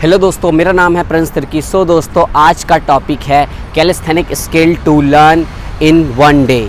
Hello दोस्तों, मेरा नाम है प्रिंस तिर्की। सो दोस्तों, आज का टॉपिक है calisthenic skill to learn in one day.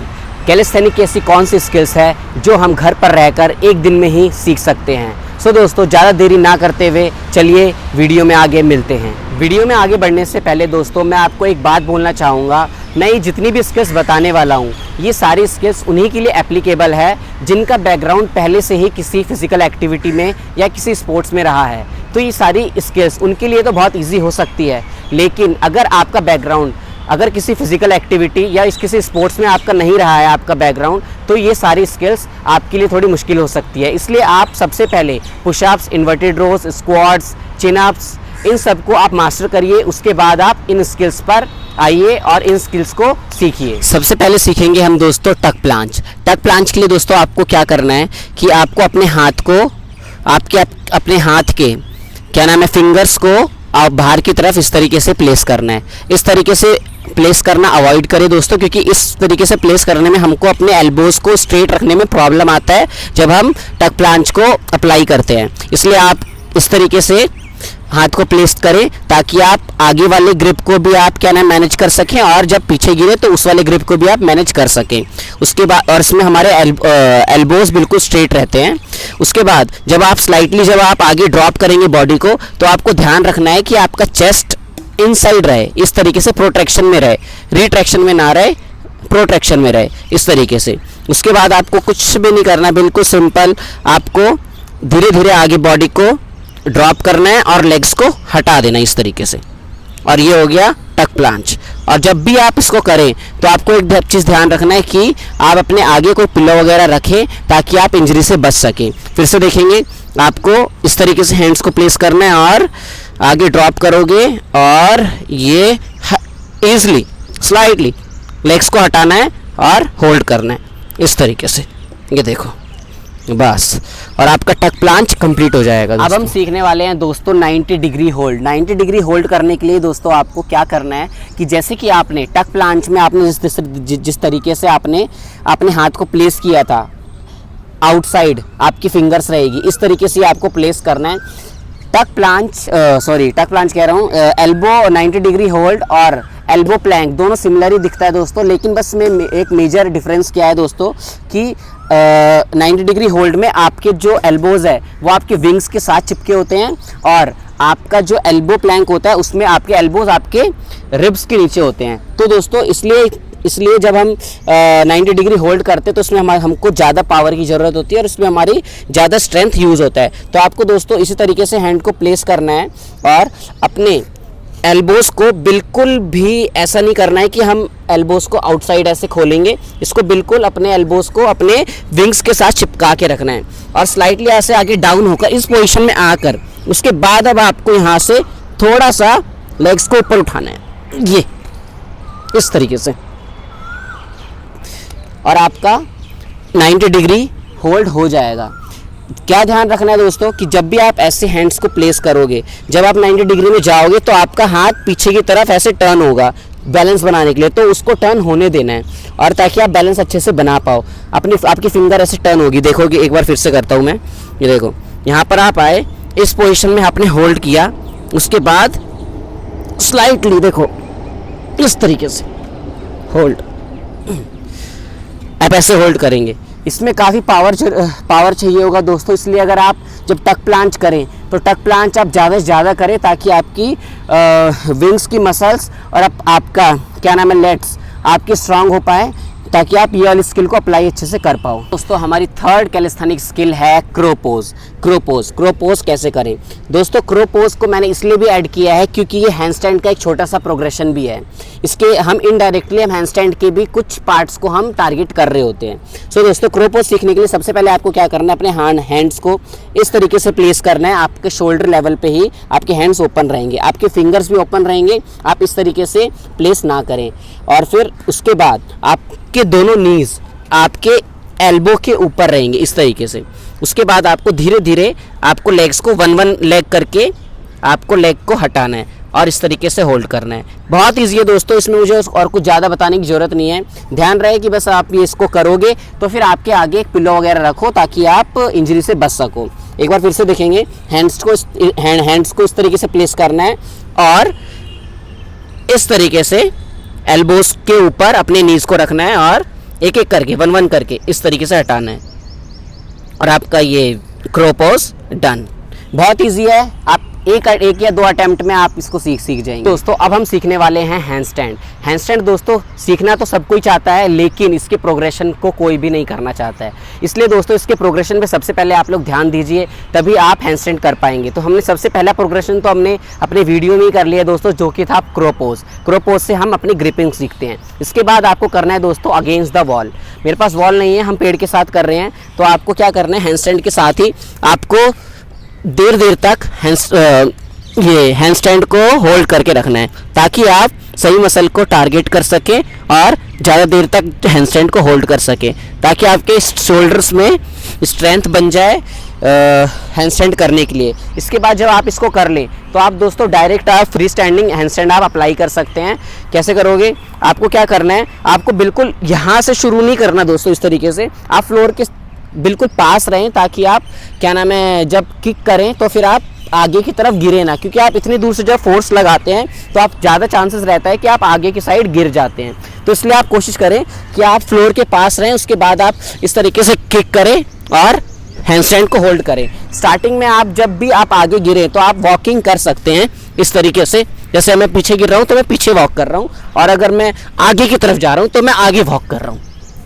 Calisthenic की ऐसी कौन सी स्किल्स है जो हम घर पर रहकर एक दिन में ही सीख सकते हैं। सो दोस्तों, ज़्यादा देरी ना करते हुए चलिए वीडियो में आगे मिलते हैं। वीडियो में आगे बढ़ने से पहले दोस्तों, मैं आपको एक बात बोलना चाहूँगा। मैं ये जितनी भी स्किल्स बताने वाला हूँ, ये सारी स्किल्स उन्हीं के लिए एप्लीकेबल है जिनका बैकग्राउंड पहले से ही किसी फिजिकल एक्टिविटी में या किसी स्पोर्ट्स में रहा है। तो ये सारी स्किल्स उनके लिए तो बहुत इजी हो सकती है, लेकिन अगर आपका बैकग्राउंड अगर किसी फिजिकल एक्टिविटी या किसी स्पोर्ट्स में आपका नहीं रहा है आपका बैकग्राउंड, तो ये सारी स्किल्स आपके लिए थोड़ी मुश्किल हो सकती है। इसलिए आप सबसे पहले पुशअप्स, इन्वर्टेड रोज, स्क्वाट्स, चिनअप्स, इन सब को आप मास्टर करिए। उसके बाद आप इन स्किल्स पर आइए और इन स्किल्स को सीखिए। सबसे पहले सीखेंगे हम दोस्तों टक प्लांच। टक प्लांच के लिए दोस्तों आपको क्या करना है कि आपको अपने हाथ को अपने हाथ के फिंगर्स को आप बाहर की तरफ इस तरीके से प्लेस करना है। इस तरीके से प्लेस करना अवॉइड करें दोस्तों, क्योंकि इस तरीके से प्लेस करने में हमको अपने एल्बोज को स्ट्रेट रखने में प्रॉब्लम आता है जब हम टक प्लांच को अप्लाई करते हैं। इसलिए आप इस तरीके से हाथ को प्लेस करें ताकि आप आगे वाले ग्रिप को भी आप मैनेज कर सकें, और जब पीछे गिरे तो उस वाले ग्रिप को भी आप मैनेज कर सकें। उसके बाद और इसमें हमारे एल्बोज बिल्कुल स्ट्रेट रहते हैं। उसके बाद जब आप आगे ड्रॉप करेंगे बॉडी को, तो आपको ध्यान रखना है कि आपका चेस्ट इनसाइड रहे, इस तरीके से प्रोट्रैक्शन में रहे, रिट्रैक्शन में ना रहे, प्रोट्रैक्शन में रहे, इस तरीके से। उसके बाद आपको कुछ भी नहीं करना, बिल्कुल सिंपल आपको धीरे धीरे आगे बॉडी को ड्रॉप करना है और लेग्स को हटा देना इस तरीके से। और ये हो गया टक प्लांच। और जब भी आप इसको करें तो आपको एक चीज़ ध्यान रखना है कि आप अपने आगे कोई पिलो वगैरह रखें ताकि आप इंजरी से बच सकें। फिर से देखेंगे, आपको इस तरीके से हैंड्स को प्लेस करना है और आगे ड्रॉप करोगे और ये ईजली स्लाइटली लेग्स को हटाना है और होल्ड करना है इस तरीके से। ये देखो बस, और आपका टक प्लांच कंप्लीट हो जाएगा। अब हम सीखने वाले हैं दोस्तों 90 डिग्री होल्ड। 90 डिग्री होल्ड करने के लिए दोस्तों आपको क्या करना है कि जैसे कि आपने टक प्लांच में आपने जिस तरीके से आपने अपने हाथ को प्लेस किया था, आउटसाइड आपकी फिंगर्स रहेगी, इस तरीके से आपको प्लेस करना है। टक प्लांच कह रहा हूँ, एल्बो 90 डिग्री होल्ड और एल्बो प्लैंक दोनों सिमिलर ही दिखता है दोस्तों, लेकिन बस में एक मेजर डिफरेंस क्या है दोस्तों कि 90 डिग्री होल्ड में आपके जो एल्बोज है वो आपके विंग्स के साथ चिपके होते हैं, और आपका जो एल्बो प्लैंक होता है उसमें आपके एल्बोज आपके रिब्स के नीचे होते हैं। तो दोस्तों इसलिए जब हम 90 डिग्री होल्ड करते हैं तो उसमें हमको ज़्यादा पावर की ज़रूरत होती है और उसमें हमारी ज़्यादा स्ट्रेंथ यूज़ होता है। तो आपको दोस्तों इसी तरीके से हैंड को प्लेस करना है और अपने एल्बोस को बिल्कुल भी ऐसा नहीं करना है कि हम एल्बोस को आउटसाइड ऐसे खोलेंगे। इसको बिल्कुल अपने एल्बोस को अपने विंग्स के साथ चिपका के रखना है और स्लाइटली ऐसे आगे डाउन होकर इस पोजीशन में आकर उसके बाद अब आपको यहाँ से थोड़ा सा लेग्स को ऊपर उठाना है, ये इस तरीके से, और आपका 90 डिग्री होल्ड हो जाएगा। क्या ध्यान रखना है दोस्तों कि जब भी आप ऐसे हैंड्स को प्लेस करोगे, जब आप 90 डिग्री में जाओगे तो आपका हाथ पीछे की तरफ ऐसे टर्न होगा बैलेंस बनाने के लिए, तो उसको टर्न होने देना है और ताकि आप बैलेंस अच्छे से बना पाओ। आपकी फिंगर ऐसे टर्न होगी, देखोगे, एक बार फिर से करता हूँ मैं। ये देखो, यहाँ पर आप आए, इस पोजीशन में आपने होल्ड किया, उसके बाद स्लाइटली देखो इस तरीके से होल्ड, आप ऐसे होल्ड करेंगे। इसमें काफ़ी पावर चाहिए होगा दोस्तों, इसलिए अगर आप जब टक प्लांच करें तो टक प्लांच आप ज़्यादा से ज़्यादा करें ताकि आपकी विंग्स की मसल्स और आपका लेग्स आपकी स्ट्रांग हो पाए, ताकि आप ये वाली स्किल को अप्लाई अच्छे से कर पाओ। दोस्तों हमारी थर्ड कैलिस्थेनिक स्किल है क्रो पोज। क्रो पोज कैसे करें दोस्तों? क्रो पोज को मैंने इसलिए भी ऐड किया है क्योंकि ये हैंडस्टैंड का एक छोटा सा प्रोग्रेशन भी है। इसके हम इनडायरेक्टली हम हैंडस्टैंड के भी कुछ पार्ट्स को हम टारगेट कर रहे होते हैं। सो दोस्तों क्रो पोज सीखने के लिए सबसे पहले आपको क्या करना है, अपने हैंड्स को इस तरीके से प्लेस करना है। आपके शोल्डर लेवल पे ही आपके हैंड्स ओपन रहेंगे, आपके फिंगर्स भी ओपन रहेंगे, आप इस तरीके से प्लेस ना करें। और फिर उसके बाद आपके दोनों नीज आपके एल्बो के ऊपर रहेंगे इस तरीके से। उसके बाद आपको धीरे धीरे आपको लेग्स को वन लेग करके आपको लेग को हटाना है और इस तरीके से होल्ड करना है। बहुत ईजी है दोस्तों, इसमें मुझे और कुछ ज़्यादा बताने की ज़रूरत नहीं है। ध्यान रहे कि बस आप ये इसको करोगे तो फिर आपके आगे एक पिलो वगैरह रखो ताकि आप इंजरी से बच सको। एक बार फिर से देखेंगे। हैंड्स को इस तरीके से प्लेस करना है और इस तरीके से एल्बोस के ऊपर अपने नीज को रखना है और एक एक करके 1-1 करके इस तरीके से हटाना है और आपका ये क्रो पोज डन। बहुत इजी है, आप एक या दो अटेम्प्ट में आप इसको सीख जाएंगे। दोस्तों अब हम सीखने वाले हैं हैंडस्टैंड। हैंडस्टैंड दोस्तों सीखना तो सब कोई चाहता है, लेकिन इसके प्रोग्रेशन को कोई भी नहीं करना चाहता है। इसलिए दोस्तों इसके प्रोग्रेशन पे सबसे पहले आप लोग ध्यान दीजिए, तभी आप हैंडस्टैंड कर पाएंगे। तो हमने सबसे पहला प्रोग्रेशन तो हमने अपने वीडियो में ही कर लिया दोस्तों, जो कि था क्रो पोज। क्रो पोज से हम अपनी ग्रिपिंग सीखते हैं। इसके बाद आपको करना है दोस्तों अगेंस्ट द वॉल। मेरे पास वॉल नहीं है, हम पेड़ के साथ कर रहे हैं, तो आपको क्या करना है, हैंडस्टैंड के साथ ही आपको देर तक ये हैंडस्टैंड को होल्ड करके रखना है, ताकि आप सही मसल को टारगेट कर सकें और ज़्यादा देर तक हैंडस्टैंड को होल्ड कर सकें, ताकि आपके शोल्डर्स में स्ट्रेंथ बन जाए हैंडस्टैंड करने के लिए। इसके बाद जब आप इसको कर लें तो आप दोस्तों डायरेक्ट आप फ्री स्टैंडिंग हैंडस्टैंड आप अप्लाई कर सकते हैं। कैसे करोगे, आपको क्या करना है, आपको बिल्कुल यहाँ से शुरू नहीं करना दोस्तों, इस तरीके से आप फ्लोर के बिल्कुल पास रहें, ताकि आप क्या नाम है जब किक करें तो फिर आप आगे की तरफ गिरे ना, क्योंकि आप इतनी दूर से जब फोर्स लगाते हैं तो आप ज़्यादा चांसेस रहता है कि आप आगे की साइड गिर जाते हैं। तो इसलिए आप कोशिश करें कि आप फ्लोर के पास रहें, उसके बाद आप इस तरीके से किक करें और हैंडस्टैंड को होल्ड करें। स्टार्टिंग में आप जब भी आप आगे गिरे तो आप वॉकिंग कर सकते हैं इस तरीके से, जैसे मैं पीछे गिर रहा हूँ तो मैं पीछे वॉक कर रहा हूँ, और अगर मैं आगे की तरफ जा रहा हूँ तो मैं आगे वॉक कर रहा हूँ,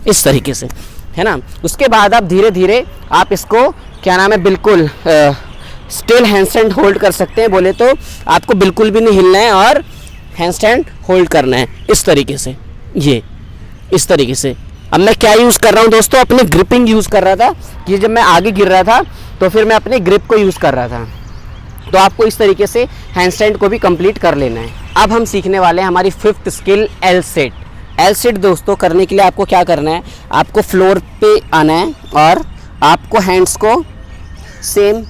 इस तरीके से, है ना। उसके बाद आप धीरे धीरे आप इसको क्या नाम है बिल्कुल स्टिल हैंडस्टैंड होल्ड कर सकते हैं। बोले तो आपको बिल्कुल भी नहीं हिलना है और हैंडस्टैंड होल्ड करना है इस तरीके से, ये इस तरीके से। अब मैं क्या यूज़ कर रहा हूँ दोस्तों, अपनी ग्रिपिंग यूज़ कर रहा था कि जब मैं आगे गिर रहा था तो फिर मैं अपने ग्रिप को यूज़ कर रहा था। तो आपको इस तरीके से हैंडस्टैंड को भी कंप्लीट कर लेना है। अब हम सीखने वाले हैं हमारी 5th skill, L set. L set दोस्तों करने के लिए आपको क्या करना है, आपको फ्लोर पे आना है और आपको हैंड्स को सेम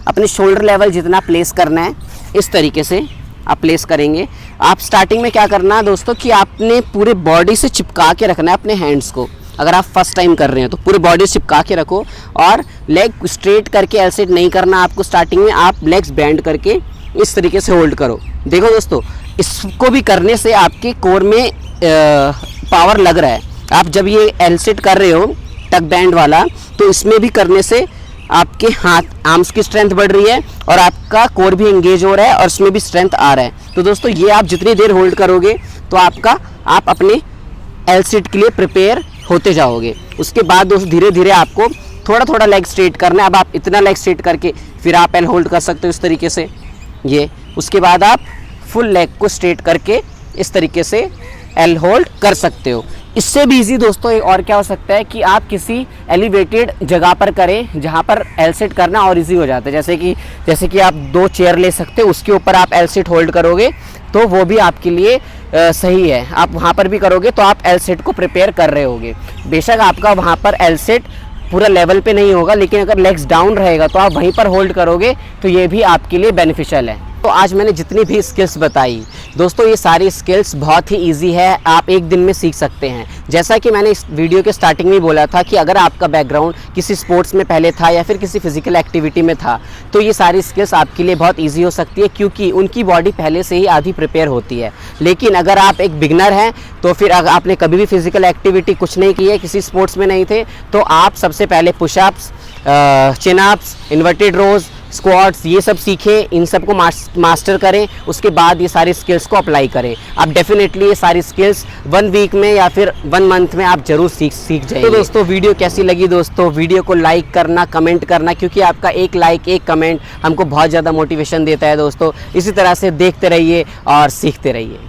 अपने शोल्डर लेवल जितना प्लेस करना है, इस तरीके से आप प्लेस करेंगे। आप स्टार्टिंग में क्या करना है दोस्तों कि आपने पूरे बॉडी से चिपका के रखना है अपने हैंड्स को। अगर आप फर्स्ट टाइम कर रहे हैं तो पूरे बॉडी से चिपका के रखो और लेग स्ट्रेट करके एल सेट नहीं करना आपको। स्टार्टिंग में आप लेग्स बेंड करके इस तरीके से होल्ड करो। देखो दोस्तों, इसको भी करने से आपके कोर में पावर लग रहा है। आप जब ये एल सेट कर रहे हो टक बैंड वाला, तो इसमें भी करने से आपके हाथ आर्म्स की स्ट्रेंथ बढ़ रही है और आपका कोर भी एंगेज हो रहा है और इसमें भी स्ट्रेंथ आ रहा है। तो दोस्तों ये आप जितनी देर होल्ड करोगे तो आप अपने एल सेट के लिए प्रिपेयर होते जाओगे। उसके बाद दोस्तों धीरे धीरे आपको थोड़ा थोड़ा लेग स्ट्रेट करना है। अब आप इतना लेग स्ट्रेट करके फिर आप एल होल्ड कर सकते हो इस तरीके से, ये। उसके बाद आप फुल लेग को स्ट्रेट करके इस तरीके से एल होल्ड कर सकते हो। इससे भी इजी दोस्तों और क्या हो सकता है कि आप किसी एलिवेटेड जगह पर करें जहां पर एल सेट करना और इजी हो जाता है। जैसे कि आप 2 चेयर ले सकते हो, उसके ऊपर आप एल सेट होल्ड करोगे तो वो भी आपके लिए सही है। आप वहां पर भी करोगे तो आप एल सेट को प्रिपेयर कर रहे होगे। बेशक आपका वहां पर एल सेट पूरा लेवल पे नहीं होगा, लेकिन अगर लेग्स डाउन रहेगा तो आप वहीं पर होल्ड करोगे तो ये भी आपके लिए बेनिफिशियल है। तो आज मैंने जितनी भी स्किल्स बताई दोस्तों, ये सारी स्किल्स बहुत ही इजी है, आप एक दिन में सीख सकते हैं। जैसा कि मैंने इस वीडियो के स्टार्टिंग में बोला था कि अगर आपका बैकग्राउंड किसी स्पोर्ट्स में पहले था या फिर किसी फिजिकल एक्टिविटी में था तो ये सारी स्किल्स आपके लिए बहुत ईजी हो सकती है, क्योंकि उनकी बॉडी पहले से ही आधी प्रिपेयर होती है। लेकिन अगर आप एक बिगनर हैं तो फिर अगर आपने कभी भी फिजिकल एक्टिविटी कुछ नहीं की है, किसी स्पोर्ट्स में नहीं थे, तो आप सबसे पहले पुशअप्स, चिन अप्स, इन्वर्टेड रोज, स्क्वाट्स, ये सब सीखें, इन सब को मास्टर करें। उसके बाद ये सारी स्किल्स को अप्लाई करें। आप डेफिनेटली ये सारी स्किल्स 1 वीक में या फिर 1 मंथ में आप जरूर सीख जाएंगे। तो दोस्तों वीडियो कैसी लगी दोस्तों, वीडियो को लाइक करना, कमेंट करना, क्योंकि आपका एक लाइक, एक कमेंट हमको बहुत ज़्यादा मोटिवेशन देता है दोस्तों। इसी तरह से देखते रहिए और सीखते रहिए।